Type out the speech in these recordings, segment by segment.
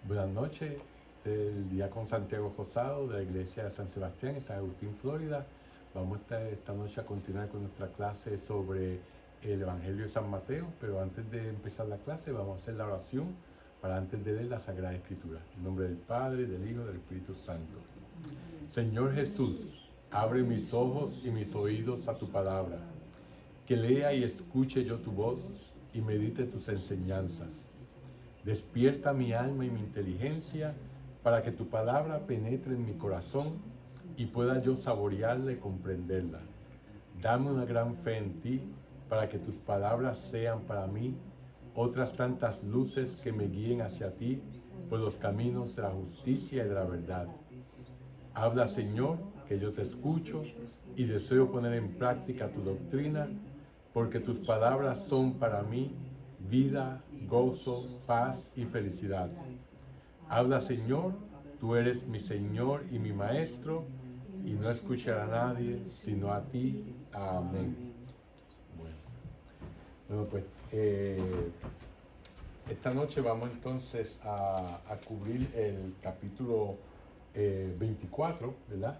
Buenas noches, del diácono Santiago Rosado de la iglesia de San Sebastián en San Agustín, Florida. Vamos esta noche a continuar con nuestra clase sobre el Evangelio de San Mateo, pero antes de empezar la clase vamos a hacer la oración para antes de leer la Sagrada Escritura. En nombre del Padre, del Hijo y del Espíritu Santo. Señor Jesús, abre mis ojos y mis oídos a tu palabra, que lea y escuche yo tu voz y medite tus enseñanzas. Despierta mi alma y mi inteligencia para que tu palabra penetre en mi corazón y pueda yo saborearla y comprenderla. Dame una gran fe en ti para que tus palabras sean para mí otras tantas luces que me guíen hacia ti por los caminos de la justicia y de la verdad. Habla, Señor, que yo te escucho y deseo poner en práctica tu doctrina, porque tus palabras son para mí vida, gozo, paz y felicidad. Habla, Señor, tú eres mi Señor y mi Maestro, y no escuchará a nadie sino a ti. Amén. Bueno, pues esta noche vamos entonces a cubrir el capítulo 24, ¿verdad?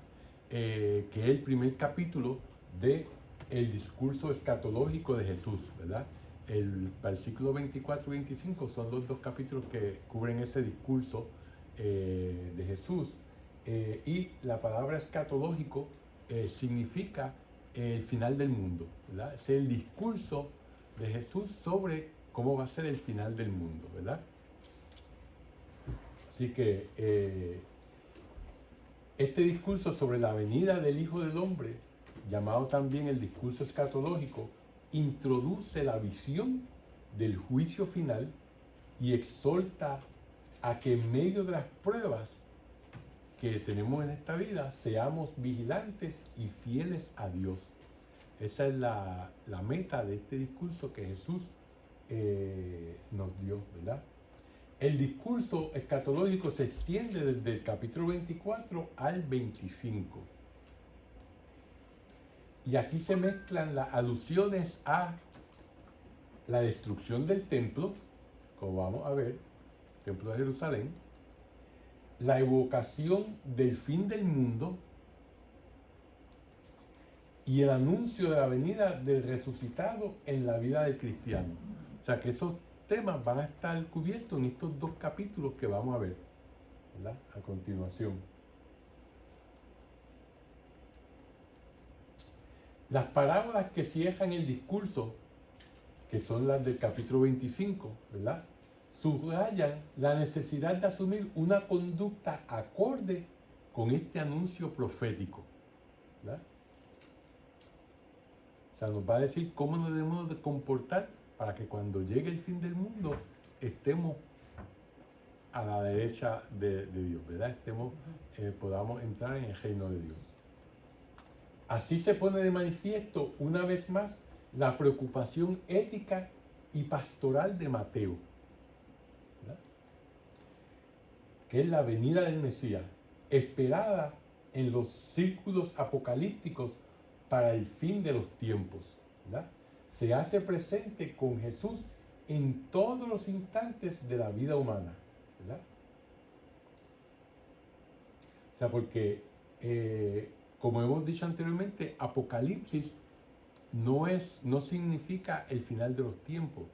Que es el primer capítulo de el discurso escatológico de Jesús, ¿verdad? El versículo 24 y 25 son los dos capítulos que cubren ese discurso de Jesús. Y la palabra escatológico significa el final del mundo, ¿verdad? Es el discurso de Jesús sobre cómo va a ser el final del mundo, ¿verdad? Así que este discurso sobre la venida del Hijo del Hombre, llamado también el discurso escatológico, introduce la visión del juicio final y exhorta a que en medio de las pruebas que tenemos en esta vida seamos vigilantes y fieles a Dios. Esa es la meta de este discurso que Jesús nos dio, ¿verdad? El discurso escatológico se extiende desde el capítulo 24 al 25. Y aquí se mezclan las alusiones a la destrucción del templo, como vamos a ver, el templo de Jerusalén, la evocación del fin del mundo y el anuncio de la venida del resucitado en la vida del cristiano. O sea que esos temas van a estar cubiertos en estos dos capítulos que vamos a ver, ¿verdad? A continuación. Las parábolas que cierran el discurso, que son las del capítulo 25, ¿verdad?, subrayan la necesidad de asumir una conducta acorde con este anuncio profético, ¿verdad? O sea, nos va a decir cómo nos debemos de comportar para que cuando llegue el fin del mundo estemos a la derecha de Dios, ¿verdad? Podamos entrar en el reino de Dios. Así se pone de manifiesto una vez más la preocupación ética y pastoral de Mateo, ¿verdad?, que es la venida del Mesías, esperada en los círculos apocalípticos para el fin de los tiempos, ¿verdad? Se hace presente con Jesús en todos los instantes de la vida humana, ¿verdad? O sea, porque como hemos dicho anteriormente, Apocalipsis no significa el final de los tiempos.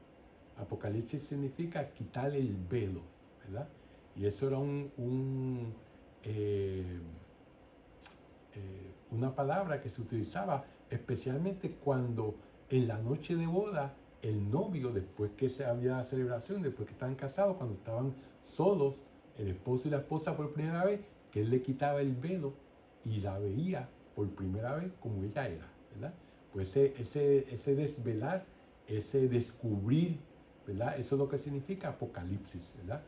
Apocalipsis significa quitar el velo, ¿verdad? Y eso era una palabra que se utilizaba especialmente cuando en la noche de boda el novio, después que se había la celebración, después que estaban casados, cuando estaban solos, el esposo y la esposa por primera vez, que él le quitaba el velo y la veía por primera vez como ella era, ¿verdad? Pues ese desvelar, ese descubrir, ¿verdad? Eso es lo que significa Apocalipsis, ¿verdad?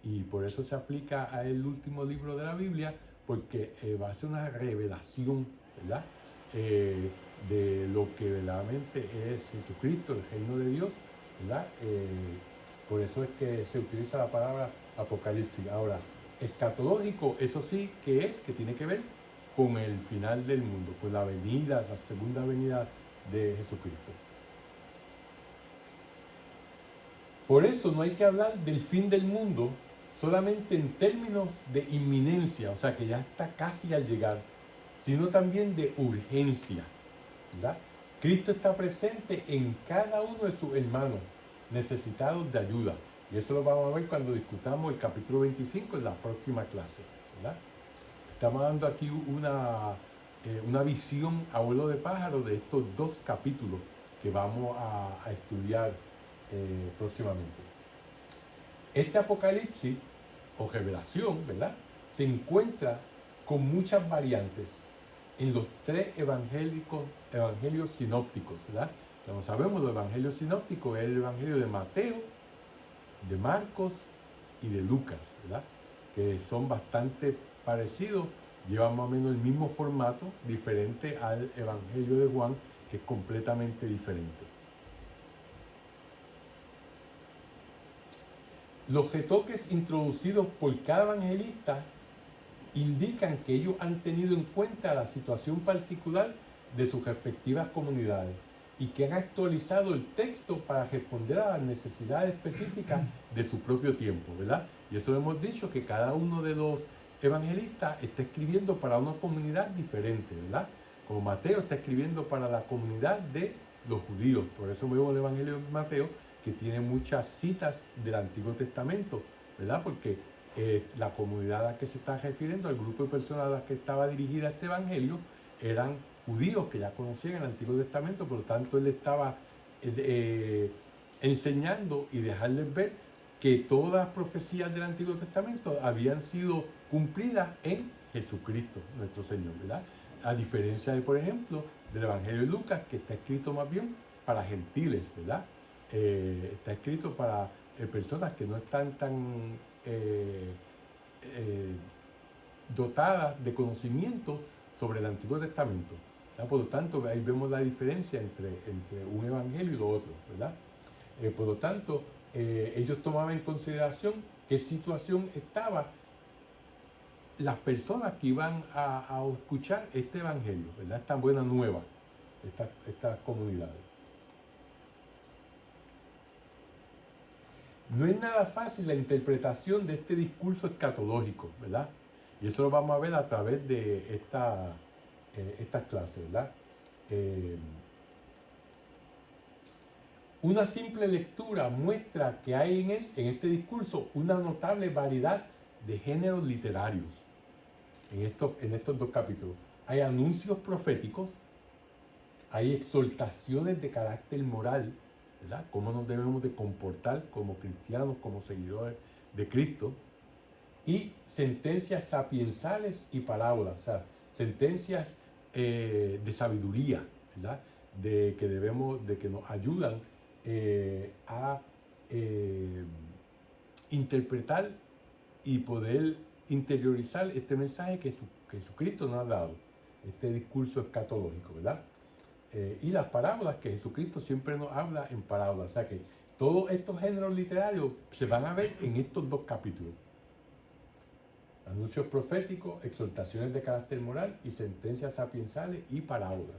Y por eso se aplica al último libro de la Biblia, porque va a ser una revelación, ¿verdad?, de lo que verdaderamente es Jesucristo, el reino de Dios, ¿verdad? Por eso es que se utiliza la palabra Apocalipsis. Ahora, escatológico, eso sí que tiene que ver con el final del mundo, con la venida, la segunda venida de Jesucristo. Por eso no hay que hablar del fin del mundo solamente en términos de inminencia, o sea que ya está casi al llegar, sino también de urgencia, ¿verdad? Cristo está presente en cada uno de sus hermanos necesitados de ayuda. Y eso lo vamos a ver cuando discutamos el capítulo 25 en la próxima clase, ¿verdad? Estamos dando aquí una visión a vuelo de pájaro de estos dos capítulos que vamos a estudiar próximamente. Este Apocalipsis o revelación, ¿verdad?, se encuentra con muchas variantes en los tres evangelios sinópticos, ¿verdad? Como sabemos, los evangelios sinópticos es el evangelio de Mateo, de Marcos y de Lucas, ¿verdad?, que son bastante parecidos, llevan más o menos el mismo formato, diferente al evangelio de Juan, que es completamente diferente. Los retoques introducidos por cada evangelista indican que ellos han tenido en cuenta la situación particular de sus respectivas comunidades y que han actualizado el texto para responder a las necesidades específicas de su propio tiempo, ¿verdad? Y eso lo hemos dicho, que cada uno de los evangelistas está escribiendo para una comunidad diferente, ¿verdad? Como Mateo está escribiendo para la comunidad de los judíos, por eso vemos el evangelio de Mateo, que tiene muchas citas del Antiguo Testamento, ¿verdad? Porque la comunidad a la que se está refiriendo, el grupo de personas a las que estaba dirigida este evangelio, eran judíos que ya conocían el Antiguo Testamento, por lo tanto él estaba enseñando y dejarles ver que todas las profecías del Antiguo Testamento habían sido cumplidas en Jesucristo, nuestro Señor, ¿verdad? A diferencia de, por ejemplo, del Evangelio de Lucas, que está escrito más bien para gentiles, ¿verdad? Está escrito para personas que no están tan dotadas de conocimientos sobre el Antiguo Testamento. Por lo tanto, ahí vemos la diferencia entre un evangelio y lo otro, ¿verdad? Por lo tanto, ellos tomaban en consideración qué situación estaban las personas que iban a escuchar este evangelio, ¿verdad? Esta buena nueva, estas comunidades. No es nada fácil la interpretación de este discurso escatológico, ¿verdad? Y eso lo vamos a ver a través de estas clases, ¿verdad? Una simple lectura muestra que hay en este discurso, una notable variedad de géneros literarios en estos dos capítulos. Hay anuncios proféticos, hay exhortaciones de carácter moral, ¿verdad? Cómo nos debemos de comportar como cristianos, como seguidores de Cristo, y sentencias sapiensales y parábolas, o sea, sentencias de sabiduría, ¿verdad? De que nos ayudan a interpretar y poder interiorizar este mensaje que Jesucristo nos ha dado, este discurso escatológico, ¿verdad? Y las parábolas, que Jesucristo siempre nos habla en parábolas, o sea que todos estos géneros literarios se van a ver en estos dos capítulos. Anuncios proféticos, exhortaciones de carácter moral y sentencias sapiensales y parábolas.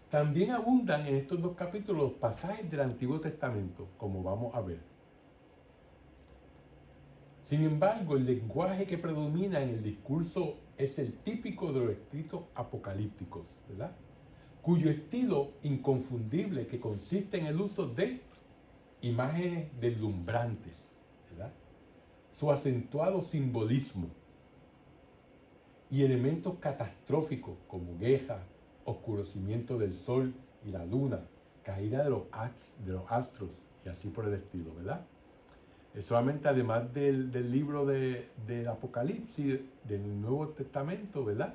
También abundan en estos dos capítulos los pasajes del Antiguo Testamento, como vamos a ver. Sin embargo, el lenguaje que predomina en el discurso es el típico de los escritos apocalípticos, ¿verdad? Cuyo estilo inconfundible que consiste en el uso de imágenes deslumbrantes, ¿verdad? Su acentuado simbolismo y elementos catastróficos como guerra, oscurecimiento del sol y la luna, caída de los astros y así por el estilo, ¿verdad? Solamente además del libro del Apocalipsis, del Nuevo Testamento, ¿verdad?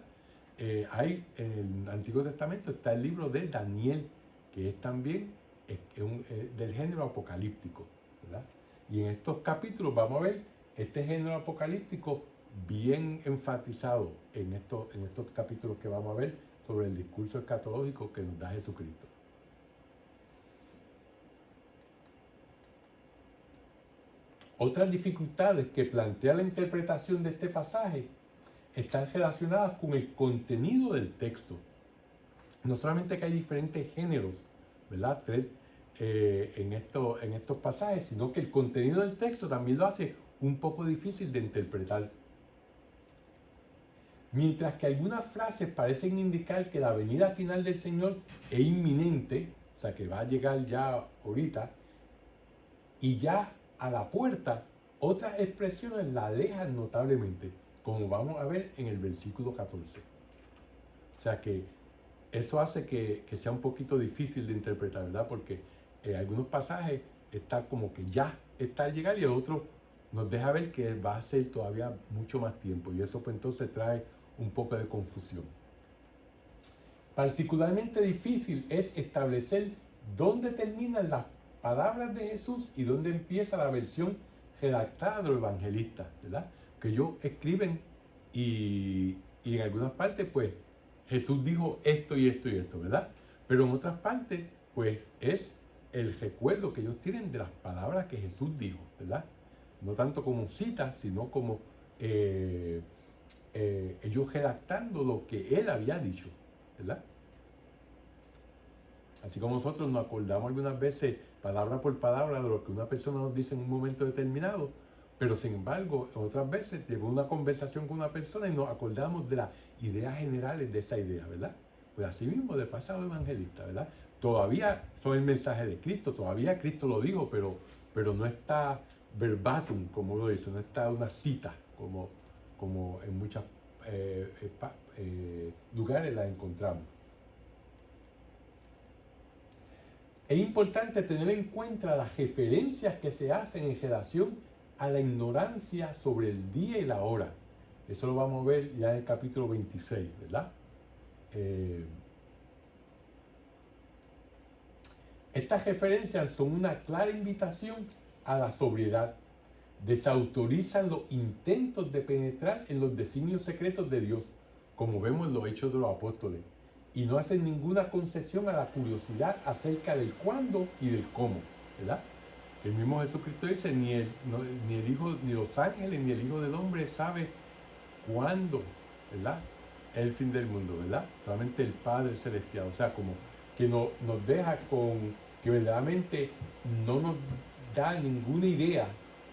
Hay en el Antiguo Testamento está el libro de Daniel, que es también del género apocalíptico, ¿verdad? Y en estos capítulos vamos a ver este género apocalíptico bien enfatizado en estos capítulos que vamos a ver sobre el discurso escatológico que nos da Jesucristo. Otras dificultades que plantea la interpretación de este pasaje están relacionadas con el contenido del texto. No solamente que hay diferentes géneros, ¿verdad? en estos pasajes, sino que el contenido del texto también lo hace un poco difícil de interpretar. Mientras que algunas frases parecen indicar que la venida final del Señor es inminente, o sea que va a llegar ya ahorita, y ya a la puerta, otras expresiones la alejan notablemente, como vamos a ver en el versículo 14. O sea que eso hace que sea un poquito difícil de interpretar, ¿verdad? Porque algunos pasajes está como que ya está al llegar y el otro nos deja ver que va a ser todavía mucho más tiempo, y eso pues entonces trae un poco de confusión. Particularmente difícil es establecer dónde terminan las palabras de Jesús y dónde empieza la versión redactada de los evangelistas, ¿verdad? Que ellos escriben y en algunas partes pues Jesús dijo esto y esto y esto, ¿verdad? Pero en otras partes pues es el recuerdo que ellos tienen de las palabras que Jesús dijo, ¿verdad? No tanto como citas, sino como ellos redactando lo que él había dicho, ¿verdad? Así como nosotros nos acordamos algunas veces, palabra por palabra, de lo que una persona nos dice en un momento determinado, pero sin embargo, otras veces llegó una conversación con una persona y nos acordamos de las ideas generales de esa idea, ¿verdad? Pues así mismo le pasa a los evangelistas, ¿verdad? Todavía son el mensaje de Cristo, todavía Cristo lo dijo, pero no está verbatim, como lo dice, no está una cita, como en muchos lugares la encontramos. Es importante tener en cuenta las referencias que se hacen en relación a la ignorancia sobre el día y la hora. Eso lo vamos a ver ya en el capítulo 26, ¿verdad? Estas referencias son una clara invitación a la sobriedad. Desautorizan los intentos de penetrar en los designios secretos de Dios, como vemos en los Hechos de los Apóstoles, y no hacen ninguna concesión a la curiosidad acerca del cuándo y del cómo, ¿verdad? El mismo Jesucristo dice, ni el Hijo, ni los ángeles, ni el Hijo del Hombre sabe cuándo, ¿verdad? Es el fin del mundo, ¿verdad? Solamente el Padre Celestial. O sea, como que nos deja con que verdaderamente no nos da ninguna idea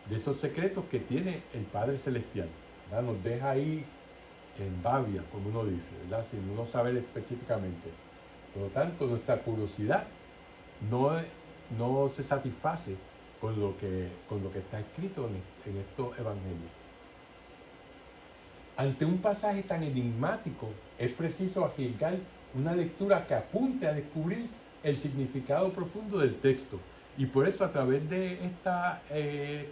de esos secretos que tiene el Padre Celestial, ¿verdad? Nos deja ahí en babia, como uno dice, ¿verdad? Sin uno saber específicamente. Por lo tanto, nuestra curiosidad no se satisface con lo que está escrito en estos evangelios. Ante un pasaje tan enigmático, es preciso arriesgar una lectura que apunte a descubrir el significado profundo del texto. Y por eso a través de esta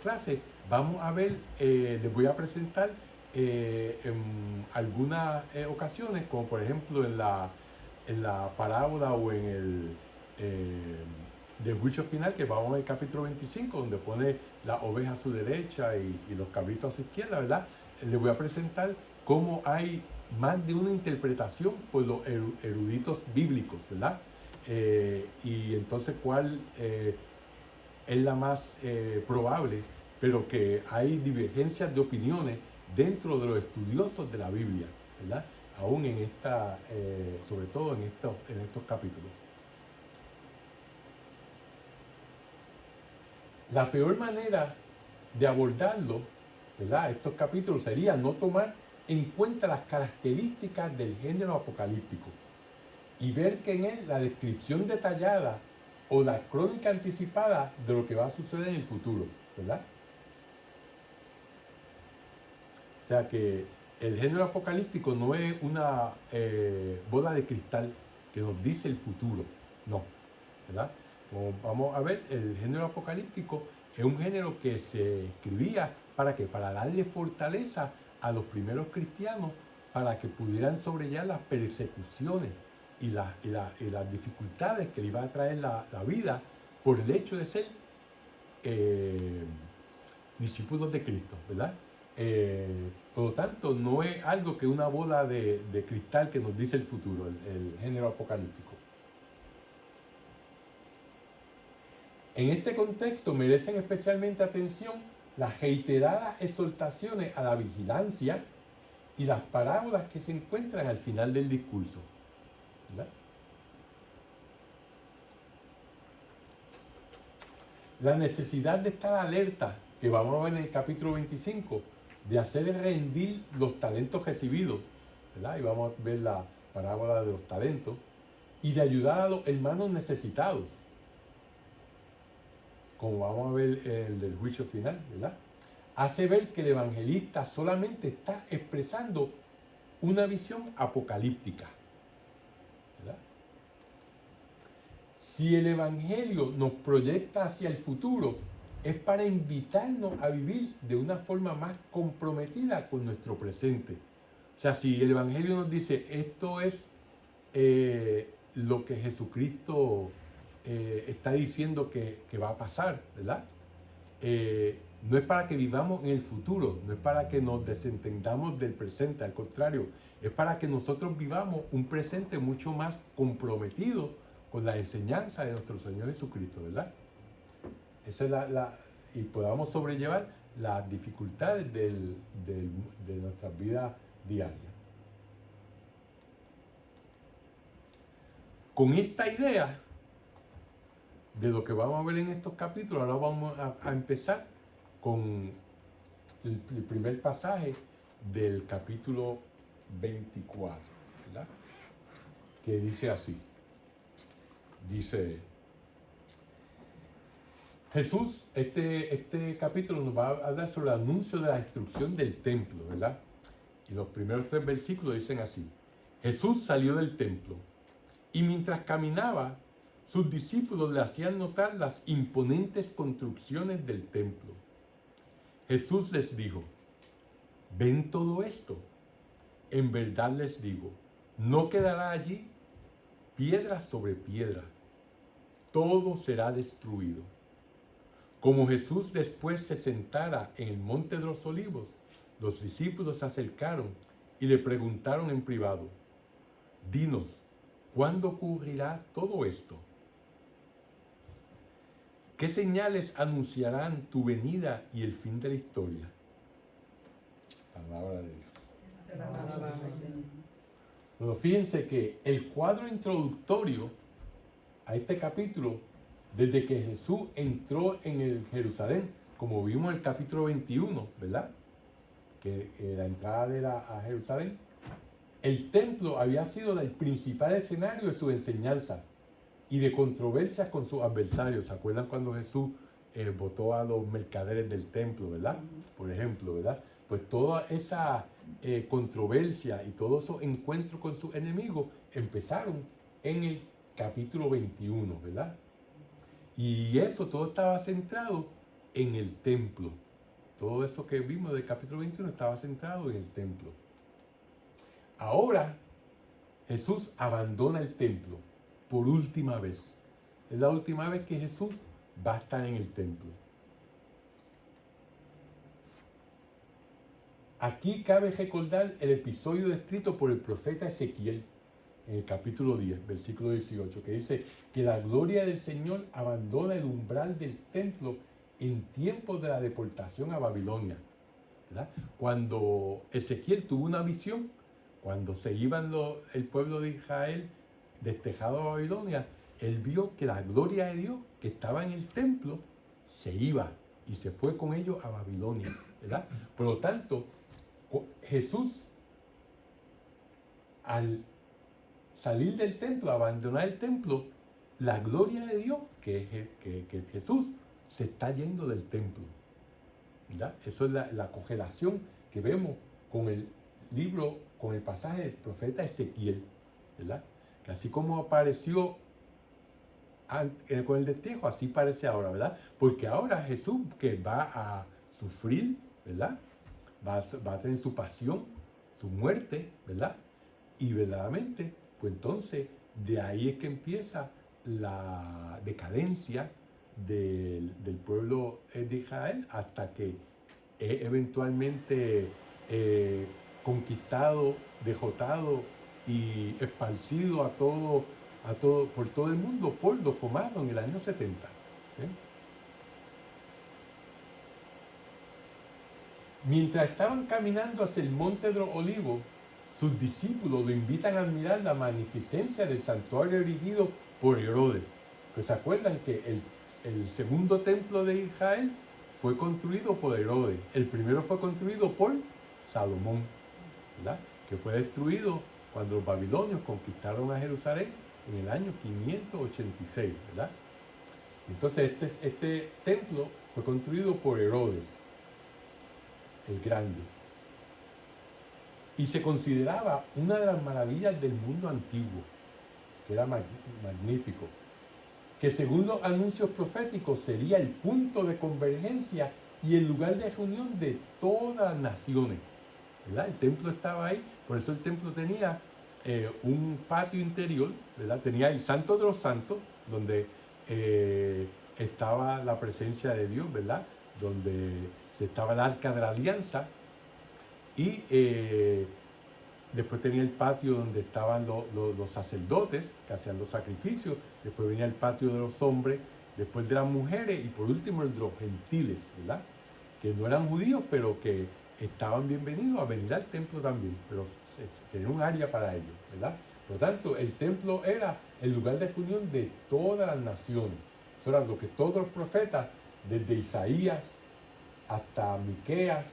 clase vamos a ver, les voy a presentar en algunas ocasiones, como por ejemplo en la parábola o en el del juicio final, que vamos en el capítulo 25, donde pone la oveja a su derecha y los cabritos a su izquierda, ¿verdad? Les voy a presentar cómo hay más de una interpretación por los eruditos bíblicos, ¿verdad? Y entonces cuál es la más probable, pero que hay divergencias de opiniones dentro de los estudiosos de la Biblia, ¿verdad? Aún en esta, sobre todo en estos capítulos. La peor manera de abordarlo, ¿verdad? Estos capítulos sería no tomar en cuenta las características del género apocalíptico y ver que en él la descripción detallada o la crónica anticipada de lo que va a suceder en el futuro, ¿verdad? O sea que el género apocalíptico no es una bola de cristal que nos dice el futuro, no, ¿verdad? Como vamos a ver, el género apocalíptico es un género que se escribía ¿para qué? Para darle fortaleza a los primeros cristianos para que pudieran sobrellevar las persecuciones y las dificultades que le iba a traer la vida por el hecho de ser discípulos de Cristo, ¿verdad? Por lo tanto, no es algo que una bola de cristal que nos dice el futuro, el género apocalíptico. En este contexto merecen especialmente atención las reiteradas exhortaciones a la vigilancia y las parábolas que se encuentran al final del discurso, ¿verdad? la necesidad de estar alerta, que vamos a ver en el capítulo 25, de hacer rendir los talentos recibidos, ¿verdad? Y vamos a ver la parábola de los talentos, y de ayudar a los hermanos necesitados, como vamos a ver el del juicio final, ¿verdad? Hace ver que el evangelista solamente está expresando una visión apocalíptica, ¿verdad? Si el evangelio nos proyecta hacia el futuro, es para invitarnos a vivir de una forma más comprometida con nuestro presente. O sea, si el evangelio nos dice, esto es lo que Jesucristo está diciendo que va a pasar, ¿verdad? No es para que vivamos en el futuro, no es para que nos desentendamos del presente, al contrario, es para que nosotros vivamos un presente mucho más comprometido con la enseñanza de nuestro Señor Jesucristo, ¿verdad? Esa es y podamos sobrellevar las dificultades de nuestras vidas diarias. Con esta idea de lo que vamos a ver en estos capítulos, ahora vamos a empezar con el primer pasaje del capítulo 24, ¿verdad? Que dice así. Dice Jesús, este capítulo nos va a hablar sobre el anuncio de la destrucción del templo, ¿verdad? Y los primeros 3 versículos dicen así. Jesús salió del templo y mientras caminaba, sus discípulos le hacían notar las imponentes construcciones del templo. Jesús les dijo, ¿ven todo esto? En verdad les digo, no quedará allí piedra sobre piedra. Todo será destruido. Como Jesús después se sentara en el monte de los olivos, los discípulos se acercaron y le preguntaron en privado, dinos, ¿cuándo ocurrirá todo esto? ¿Qué señales anunciarán tu venida y el fin de la historia? Palabra de Dios. Bueno, fíjense que el cuadro introductorio a este capítulo, desde que Jesús entró en el Jerusalén, como vimos en el capítulo 21, ¿verdad? Que la entrada de a Jerusalén, el templo había sido el principal escenario de su enseñanza y de controversias con sus adversarios. ¿Se acuerdan cuando Jesús votó a los mercaderes del templo, ¿verdad? Por ejemplo, ¿verdad? Pues toda esa controversia y todos esos encuentros con sus enemigos empezaron en el capítulo 21, ¿verdad? Y eso todo estaba centrado en el templo. Todo eso que vimos del capítulo 21 estaba centrado en el templo. Ahora Jesús abandona el templo por última vez. Es la última vez que Jesús va a estar en el templo. Aquí cabe recordar el episodio descrito por el profeta Ezequiel en el capítulo 10, versículo 18, que dice que la gloria del Señor abandona el umbral del templo en tiempos de la deportación a Babilonia, ¿verdad? Cuando Ezequiel tuvo una visión, cuando se iban el pueblo de Israel destejado a Babilonia, él vio que la gloria de Dios que estaba en el templo se iba y se fue con ellos a Babilonia, ¿verdad? Por lo tanto, Jesús, al salir del templo, abandonar el templo, la gloria de Dios, que Jesús, se está yendo del templo, ¿verdad? Eso es la correlación que vemos con el libro, con el pasaje del profeta Ezequiel, ¿verdad? Que así como apareció con el destejo, así parece ahora, ¿verdad? Porque ahora Jesús, que va a sufrir, ¿verdad? Va a tener su pasión, su muerte, ¿verdad? Y verdaderamente, pues entonces, de ahí es que empieza la decadencia del pueblo de Israel hasta que es eventualmente conquistado, derrotado y esparcido por todo el mundo por los romanos en el año 70. Mientras estaban caminando hacia el monte de los olivos, sus discípulos lo invitan a admirar la magnificencia del santuario erigido por Herodes. Pues se acuerdan que el segundo templo de Israel fue construido por Herodes. El primero fue construido por Salomón, ¿verdad? Que fue destruido cuando los babilonios conquistaron a Jerusalén en el año 586, ¿verdad? Entonces este templo fue construido por Herodes el Grande y se consideraba una de las maravillas del mundo antiguo, que era magnífico, que según los anuncios proféticos sería el punto de convergencia y el lugar de reunión de todas las naciones, ¿verdad? El templo estaba ahí, por eso el templo tenía un patio interior, ¿verdad? Tenía el Santo de los Santos, donde estaba la presencia de Dios, ¿verdad? Donde estaba el Arca de la Alianza, y después tenía el patio donde estaban los sacerdotes que hacían los sacrificios, después venía el patio de los hombres, después de las mujeres y por último el de los gentiles, ¿verdad? Que no eran judíos, pero que estaban bienvenidos a venir al templo también, pero tenía un área para ellos, ¿verdad? Por lo tanto, el templo era el lugar de reunión de todas las naciones. Eso era lo que todos los profetas, desde Isaías hasta Miqueas,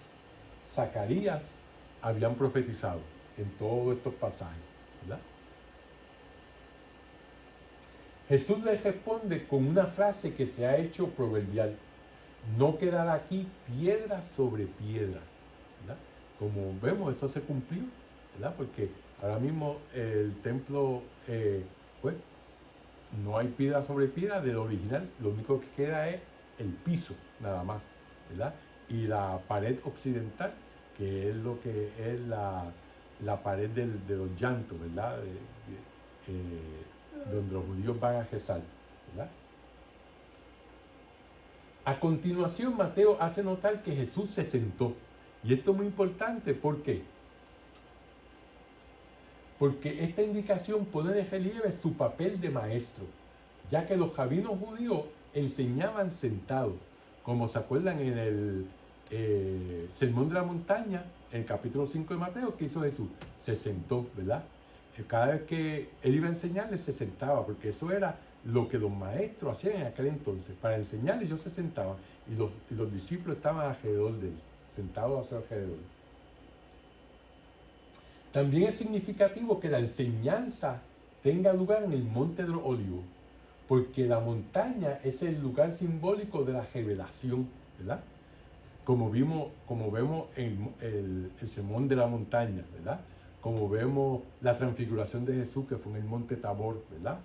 Zacarías, habían profetizado en todos estos pasajes, ¿verdad? Jesús les responde con una frase que se ha hecho proverbial: no quedará aquí piedra sobre piedra, ¿verdad? Como vemos, eso se cumplió, ¿verdad? Porque ahora mismo el templo, pues, no hay piedra sobre piedra del original, lo único que queda es el piso, nada más, ¿verdad? Y la pared occidental, que es lo que es la pared de los llantos, ¿verdad? Donde los judíos van a rezar, ¿verdad? A continuación, Mateo hace notar que Jesús se sentó. Y esto es muy importante, ¿por qué? Porque esta indicación pone de relieve su papel de maestro, ya que los rabinos judíos enseñaban sentados, como se acuerdan en el Sermón de la Montaña, en el capítulo 5 de Mateo, que hizo Jesús, se sentó, ¿verdad? Cada vez que él iba a enseñarles se sentaba, porque eso era lo que los maestros hacían en aquel entonces. Para enseñarles ellos se sentaban y los discípulos estaban alrededor de él, sentados a su alrededor. También es significativo que la enseñanza tenga lugar en el Monte de los Olivos, porque la montaña es el lugar simbólico de la revelación, ¿verdad? Como vemos en el Sermón de la Montaña, ¿verdad? Como vemos la transfiguración de Jesús, que fue en el Monte Tabor, ¿verdad?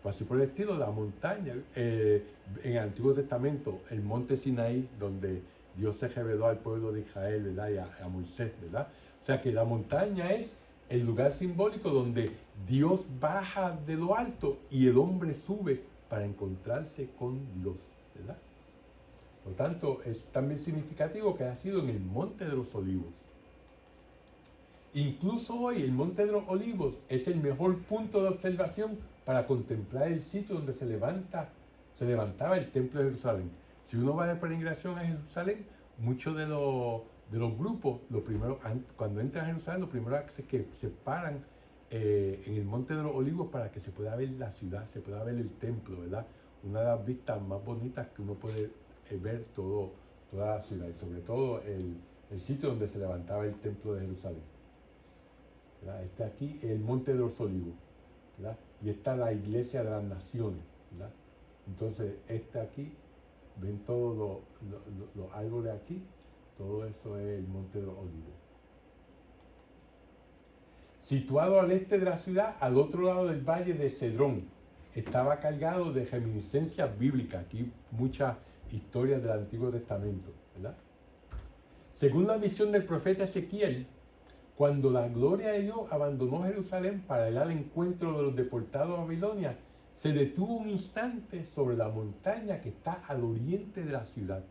Pues así por el estilo, la montaña, en el Antiguo Testamento, el Monte Sinaí, donde Dios se reveló al pueblo de Israel, ¿verdad? Y a Moisés, ¿verdad? O sea que la montaña es el lugar simbólico donde Dios baja de lo alto y el hombre sube para encontrarse con Dios, ¿verdad? Por lo tanto, es también significativo que haya sido en el Monte de los Olivos. Incluso hoy el Monte de los Olivos es el mejor punto de observación para contemplar el sitio donde se levantaba el Templo de Jerusalén. Si uno va de peregrinación a Jerusalén, muchos de los grupos, cuando entran a Jerusalén, lo primero es que se paran en el Monte de los Olivos para que se pueda ver la ciudad, se pueda ver el templo, ¿verdad? Una de las vistas más bonitas que uno puede ver toda la ciudad, y sobre todo el sitio donde se levantaba el Templo de Jerusalén, ¿verdad? Está aquí el Monte de los Olivos, ¿verdad? Y está la Iglesia de las Naciones, ¿verdad? Entonces, aquí, ven todos los árboles aquí, todo eso es el Monte de los Olivos. Situado al este de la ciudad, al otro lado del valle de Cedrón, estaba cargado de reminiscencias bíblicas, aquí muchas historias del Antiguo Testamento, ¿verdad? Según la visión del profeta Ezequiel, cuando la gloria de Dios abandonó Jerusalén para ir al encuentro de los deportados a Babilonia, se detuvo un instante sobre la montaña que está al oriente de la ciudad.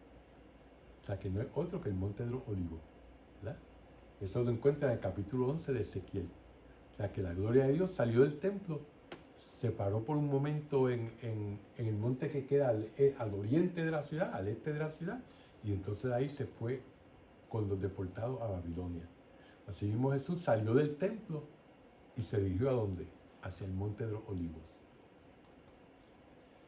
O sea, que no es otro que el Monte de los Olivos, ¿verdad? Eso lo encuentran en el capítulo 11 de Ezequiel. O sea, que la gloria de Dios salió del templo, se paró por un momento en el monte que queda al oriente de la ciudad, al este de la ciudad, y entonces ahí se fue con los deportados a Babilonia. Así mismo Jesús salió del templo y se dirigió ¿a dónde? Hacia el Monte de los Olivos.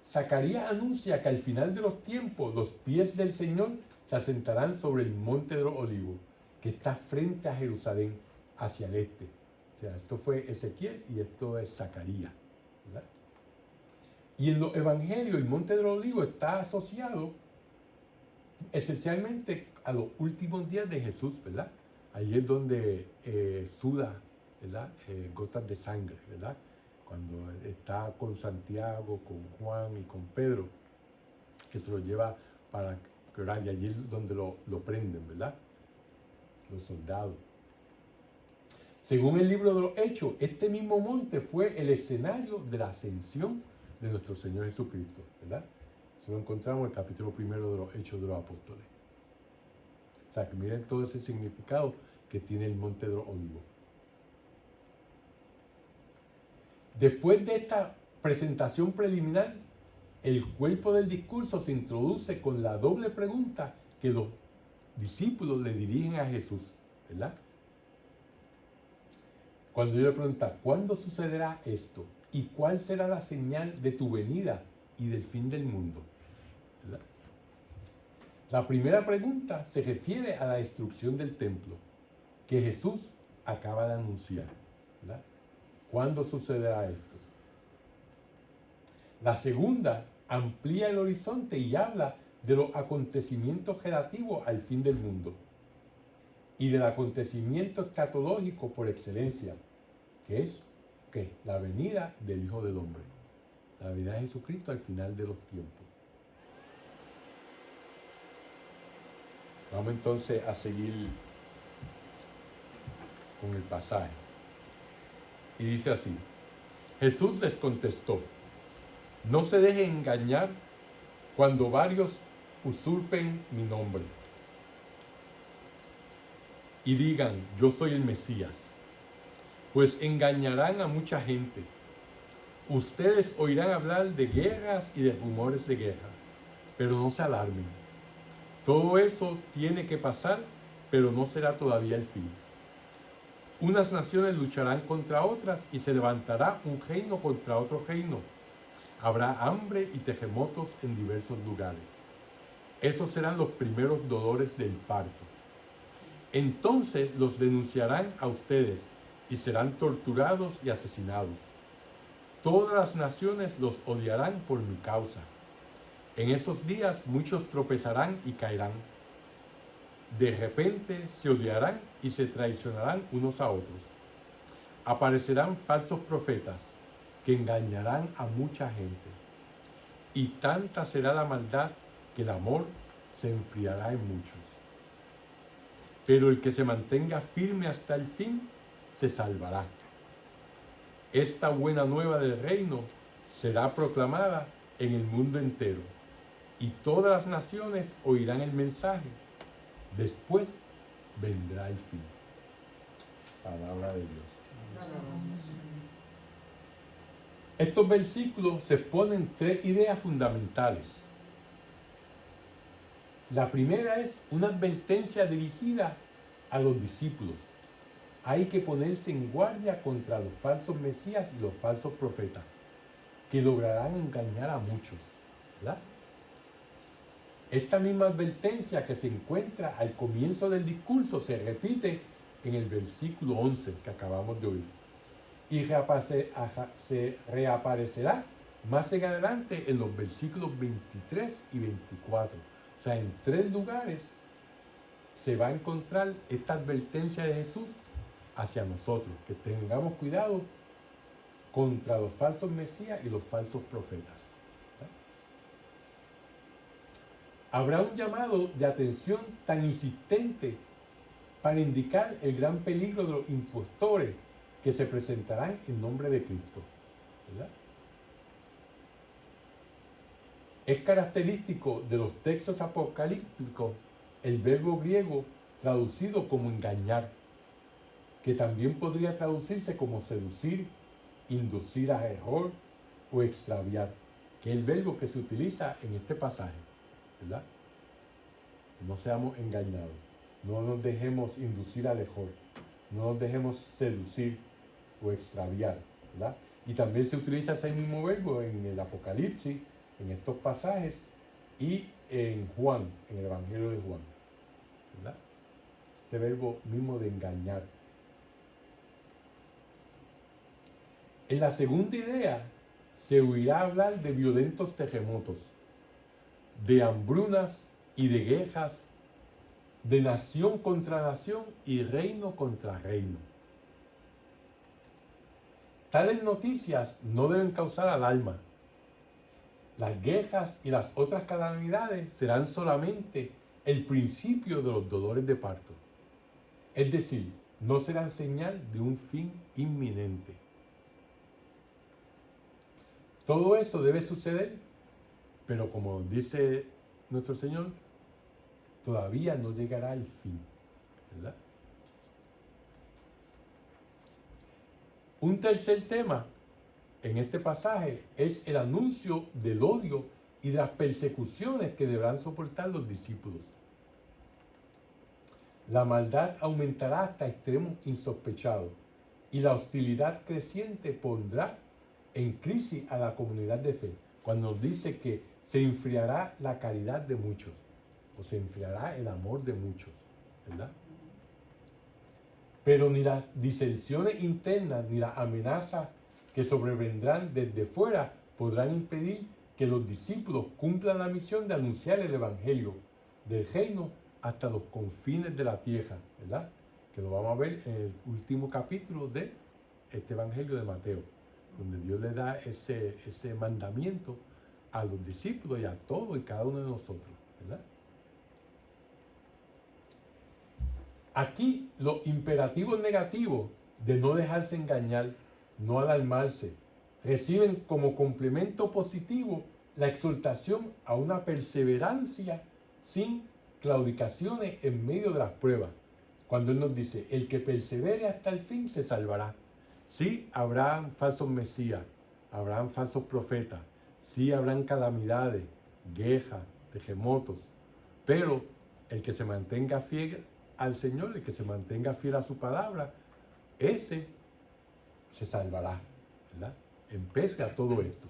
Zacarías anuncia que al final de los tiempos los pies del Señor se asentarán sobre el monte de los olivos, que está frente a Jerusalén, hacia el este. O sea, esto fue Ezequiel y esto es Zacarías, ¿verdad? Y en los evangelios el monte de los olivos está asociado esencialmente a los últimos días de Jesús, ¿verdad? Ahí es donde suda, ¿verdad? Gotas de sangre, ¿verdad? Cuando está con Santiago, con Juan y con Pedro, que se lo lleva para orar, y allí es donde lo prenden, ¿verdad? Los soldados. Según el libro de los Hechos, este mismo monte fue el escenario de la ascensión de nuestro Señor Jesucristo, ¿verdad? Eso lo encontramos en el capítulo 1 de los Hechos de los Apóstoles. O sea, que miren todo ese significado que tiene el monte de los olivos. Después de esta presentación preliminar, el cuerpo del discurso se introduce con la doble pregunta que los discípulos le dirigen a Jesús, ¿verdad? Cuando yo le pregunta, ¿cuándo sucederá esto? ¿Y cuál será la señal de tu venida y del fin del mundo? ¿Verdad? La primera pregunta se refiere a la destrucción del templo que Jesús acaba de anunciar, ¿verdad? ¿Cuándo sucederá esto? La segunda amplía el horizonte y habla de los acontecimientos relativos al fin del mundo y del acontecimiento escatológico por excelencia, que es ¿qué? La venida del Hijo del Hombre, la venida de Jesucristo al final de los tiempos. Vamos entonces a seguir con el pasaje. Y dice así: Jesús les contestó: no se dejen engañar cuando varios usurpen mi nombre y digan, yo soy el Mesías, pues engañarán a mucha gente. Ustedes oirán hablar de guerras y de rumores de guerra, pero no se alarmen. Todo eso tiene que pasar, pero no será todavía el fin. Unas naciones lucharán contra otras y se levantará un reino contra otro reino. Habrá hambre y terremotos en diversos lugares. Esos serán los primeros dolores del parto. Entonces los denunciarán a ustedes y serán torturados y asesinados. Todas las naciones los odiarán por mi causa. En esos días muchos tropezarán y caerán. De repente se odiarán y se traicionarán unos a otros. Aparecerán falsos profetas que engañarán a mucha gente. Y tanta será la maldad que el amor se enfriará en muchos. Pero el que se mantenga firme hasta el fin, se salvará. Esta buena nueva del reino será proclamada en el mundo entero, y todas las naciones oirán el mensaje. Después vendrá el fin. Palabra de Dios. Estos versículos se exponen tres ideas fundamentales. La primera es una advertencia dirigida a los discípulos. Hay que ponerse en guardia contra los falsos mesías y los falsos profetas, que lograrán engañar a muchos, ¿verdad? Esta misma advertencia que se encuentra al comienzo del discurso se repite en el versículo 11 que acabamos de oír. Y se reaparecerá más en adelante en los versículos 23 y 24. O sea, en tres lugares se va a encontrar esta advertencia de Jesús hacia nosotros, que tengamos cuidado contra los falsos mesías y los falsos profetas. Habrá un llamado de atención tan insistente para indicar el gran peligro de los impostores que se presentarán en nombre de Cristo, ¿verdad? Es característico de los textos apocalípticos el verbo griego traducido como engañar, que también podría traducirse como seducir, inducir a error o extraviar, que es el verbo que se utiliza en este pasaje, ¿verdad? No seamos engañados, no nos dejemos inducir al error, no nos dejemos seducir o extraviar, ¿verdad? Y también se utiliza ese mismo verbo en el Apocalipsis, en estos pasajes y en Juan, en el Evangelio de Juan, ¿verdad? Ese verbo mismo de engañar. En la segunda idea se oirá hablar de violentos terremotos, de hambrunas y de guerras, de nación contra nación y reino contra reino. Tales noticias no deben causar alarma. Las guerras y las otras calamidades serán solamente el principio de los dolores de parto. Es decir, no serán señal de un fin inminente. Todo eso debe suceder, pero como dice nuestro Señor, todavía no llegará el fin, ¿verdad? Un tercer tema en este pasaje es el anuncio del odio y de las persecuciones que deberán soportar los discípulos. La maldad aumentará hasta extremos insospechados y la hostilidad creciente pondrá en crisis a la comunidad de fe, cuando nos dice que se enfriará la caridad de muchos, o se enfriará el amor de muchos, ¿verdad? Pero ni las disensiones internas ni las amenazas que sobrevendrán desde fuera podrán impedir que los discípulos cumplan la misión de anunciar el Evangelio del reino hasta los confines de la tierra, ¿verdad? Que lo vamos a ver en el último capítulo de este Evangelio de Mateo, donde Dios le da ese mandamiento a los discípulos y a todos y cada uno de nosotros, ¿verdad? Aquí los imperativos negativos de no dejarse engañar, no alarmarse, reciben como complemento positivo la exhortación a una perseverancia sin claudicaciones en medio de las pruebas. Cuando Él nos dice, el que persevere hasta el fin se salvará. Sí, habrán falsos mesías, habrán falsos profetas, sí habrán calamidades, guerras, terremotos, pero el que se mantenga fiel al Señor, el que se mantenga fiel a su palabra, ese se salvará, ¿verdad? En pese a todo esto.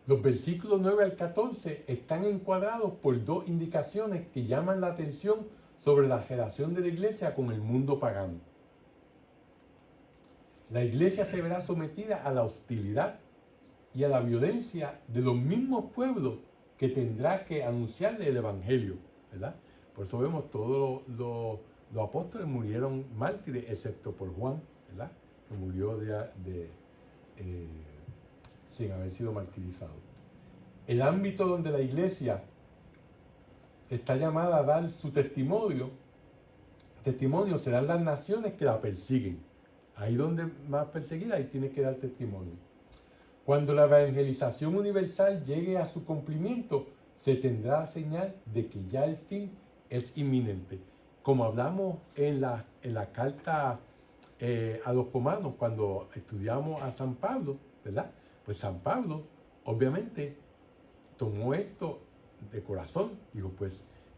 Los versículos 9 al 14 están encuadrados por dos indicaciones que llaman la atención sobre la relación de la iglesia con el mundo pagano. La iglesia se verá sometida a la hostilidad y a la violencia de los mismos pueblos que tendrá que anunciarle el Evangelio, ¿verdad? Por eso vemos todos los apóstoles murieron mártires, excepto por Juan, ¿verdad? Que murió sin haber sido martirizado. El ámbito donde la iglesia está llamada a dar su testimonio serán las naciones que la persiguen. Ahí donde más perseguida, ahí tiene que dar testimonio. Cuando la evangelización universal llegue a su cumplimiento, se tendrá señal de que ya el fin es inminente. Como hablamos en la carta a los romanos, cuando estudiamos a San Pablo, ¿verdad? Pues San Pablo, obviamente, tomó esto de corazón. Dijo, pues,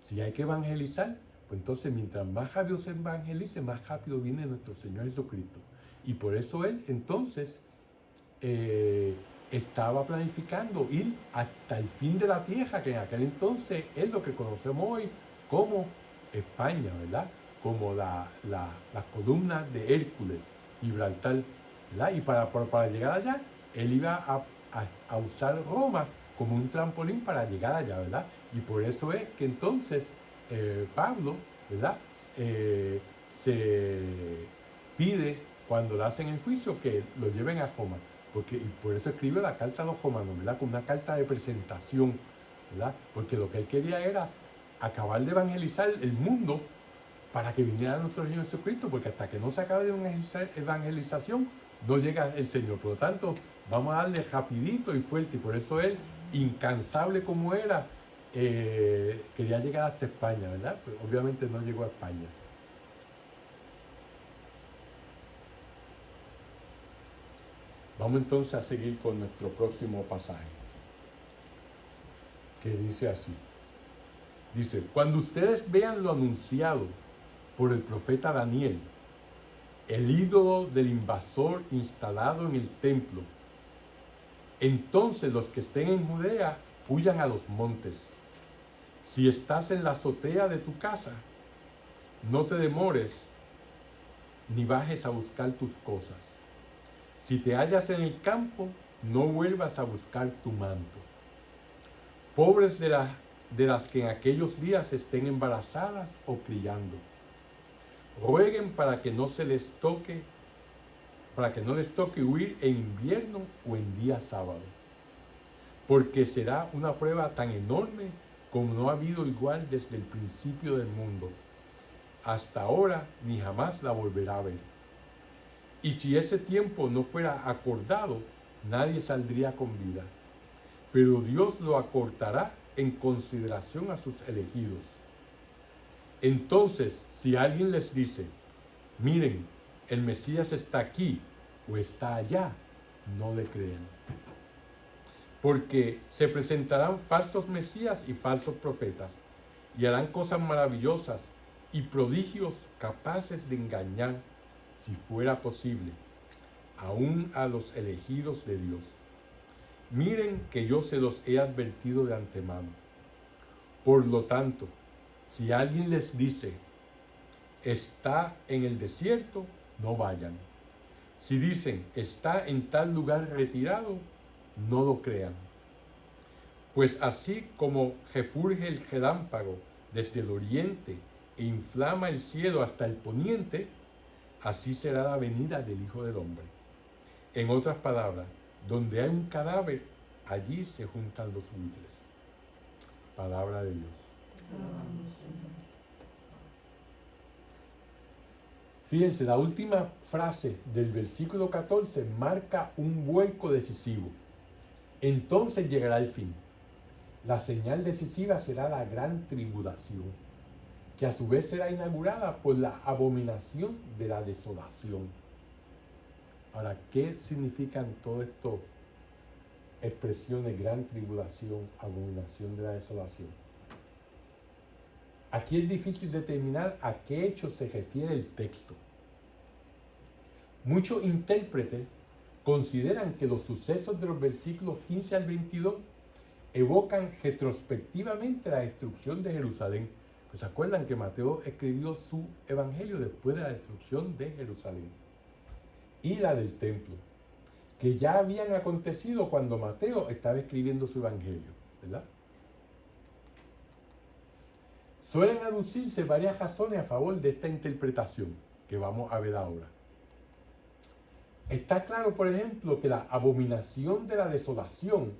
si hay que evangelizar, pues entonces mientras más rápido se evangelice, más rápido viene nuestro Señor Jesucristo. Y por eso él, entonces, estaba planificando ir hasta el fin de la tierra, que en aquel entonces es lo que conocemos hoy como España, ¿verdad? Como las columnas de Hércules, Gibraltar, ¿verdad? Y para llegar allá, él iba a usar Roma como un trampolín para llegar allá, ¿verdad? Y por eso es que entonces Pablo, ¿verdad? Se pide cuando le hacen el juicio que lo lleven a Roma, y por eso escribe la carta a los romanos, ¿verdad? Con una carta de presentación, ¿verdad? Porque lo que él quería era acabar de evangelizar el mundo para que viniera nuestro Señor Jesucristo, porque hasta que no se acabe de evangelización, no llega el Señor. Por lo tanto, vamos a darle rapidito y fuerte, y por eso él, incansable como era, quería llegar hasta España, ¿verdad? Pues obviamente no llegó a España. Vamos entonces a seguir con nuestro próximo pasaje, que dice así. Dice, cuando ustedes vean lo anunciado por el profeta Daniel, el ídolo del invasor instalado en el templo. Entonces los que estén en Judea huyan a los montes. Si estás en la azotea de tu casa, no te demores ni bajes a buscar tus cosas. Si te hallas en el campo, no vuelvas a buscar tu manto. Pobres de las que en aquellos días estén embarazadas o criando, rueguen para que no les toque huir en invierno o en día sábado, porque será una prueba tan enorme como no ha habido igual desde el principio del mundo, hasta ahora ni jamás la volverá a ver. Y si ese tiempo no fuera acordado, nadie saldría con vida, pero Dios lo acortará en consideración a sus elegidos. Entonces, si alguien les dice, miren, el Mesías está aquí o está allá, no le crean. Porque se presentarán falsos mesías y falsos profetas, y harán cosas maravillosas y prodigios capaces de engañar, si fuera posible, aún a los elegidos de Dios. Miren que yo se los he advertido de antemano. Por lo tanto, si alguien les dice, está en el desierto, no vayan. Si dicen, está en tal lugar retirado, no lo crean. Pues así como refulge el relámpago desde el oriente e inflama el cielo hasta el poniente, así será la venida del Hijo del Hombre. En otras palabras, donde hay un cadáver, allí se juntan los buitres. Palabra de Dios. Fíjense, la última frase del versículo 14 marca un vuelco decisivo. Entonces llegará el fin. La señal decisiva será la gran tribulación, que a su vez será inaugurada por la abominación de la desolación. Ahora, ¿qué significan todas estas expresiones? Gran tribulación, abominación de la desolación. Aquí es difícil determinar a qué hecho se refiere el texto. Muchos intérpretes consideran que los sucesos de los versículos 15 al 22 evocan retrospectivamente la destrucción de Jerusalén. Pues se acuerdan que Mateo escribió su evangelio después de la destrucción de Jerusalén y la del templo, que ya habían acontecido cuando Mateo estaba escribiendo su evangelio, ¿verdad? Suelen aducirse varias razones a favor de esta interpretación que vamos a ver ahora. Está claro, por ejemplo, que la abominación de la desolación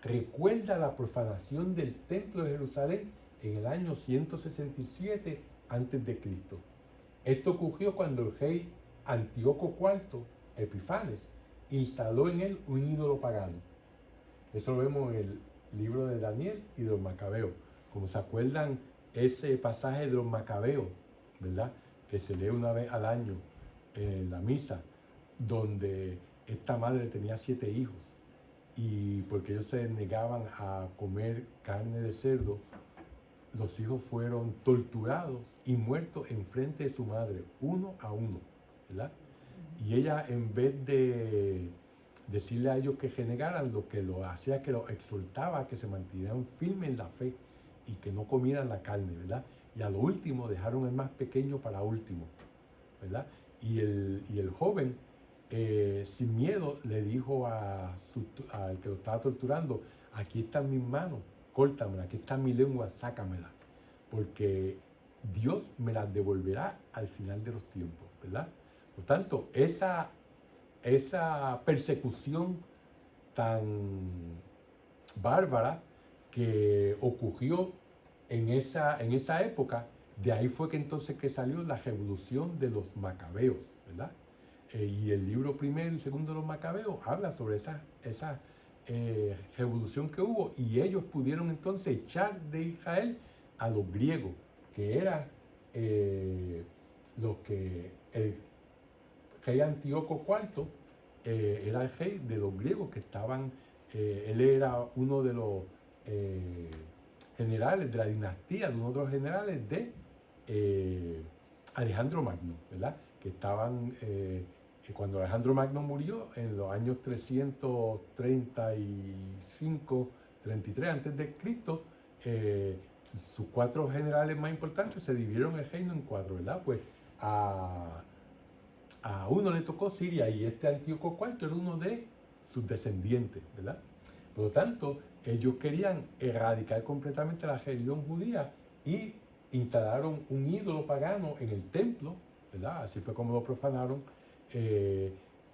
recuerda la profanación del templo de Jerusalén en el año 167 a.C. Esto ocurrió cuando el rey Antíoco IV Epifanes instaló en él un ídolo pagano. Eso lo vemos en el libro de Daniel y de los Macabeos. Como se acuerdan, ese pasaje de los Macabeos, ¿verdad?, que se lee una vez al año en la misa, donde esta madre tenía 7 hijos y porque ellos se negaban a comer carne de cerdo, los hijos fueron torturados y muertos enfrente de su madre, uno a uno, ¿verdad? Y ella, en vez de decirle a ellos que renegaran, lo que lo hacía es que los exhortaba a que se mantuvieran firmes en la fe y que no comieran la carne, ¿verdad? Y a lo último dejaron el más pequeño para último, ¿verdad? Y el joven, sin miedo, le dijo al que lo estaba torturando, aquí están mis manos, córtamela, aquí está mi lengua, sácamela, porque Dios me las devolverá al final de los tiempos, ¿verdad? Por tanto, esa persecución tan bárbara que ocurrió en esa época, de ahí fue que entonces que salió la revolución de los macabeos, ¿verdad? Y el libro primero y segundo de los macabeos habla sobre esa revolución que hubo, y ellos pudieron entonces echar de Israel a los griegos, que eran los que el rey Antíoco IV era el rey de los griegos que estaban, él era uno de los generales de la dinastía, de uno de los generales de Alejandro Magno, ¿verdad? que estaban, cuando Alejandro Magno murió, en los años 335, 33 antes de Cristo, sus 4 generales más importantes se dividieron el reino en 4, ¿verdad? Pues a uno le tocó Siria y este Antíoco IV era uno de sus descendientes, ¿verdad? Por lo tanto, ellos querían erradicar completamente la religión judía y instalaron un ídolo pagano en el templo, ¿verdad? Así fue como lo profanaron.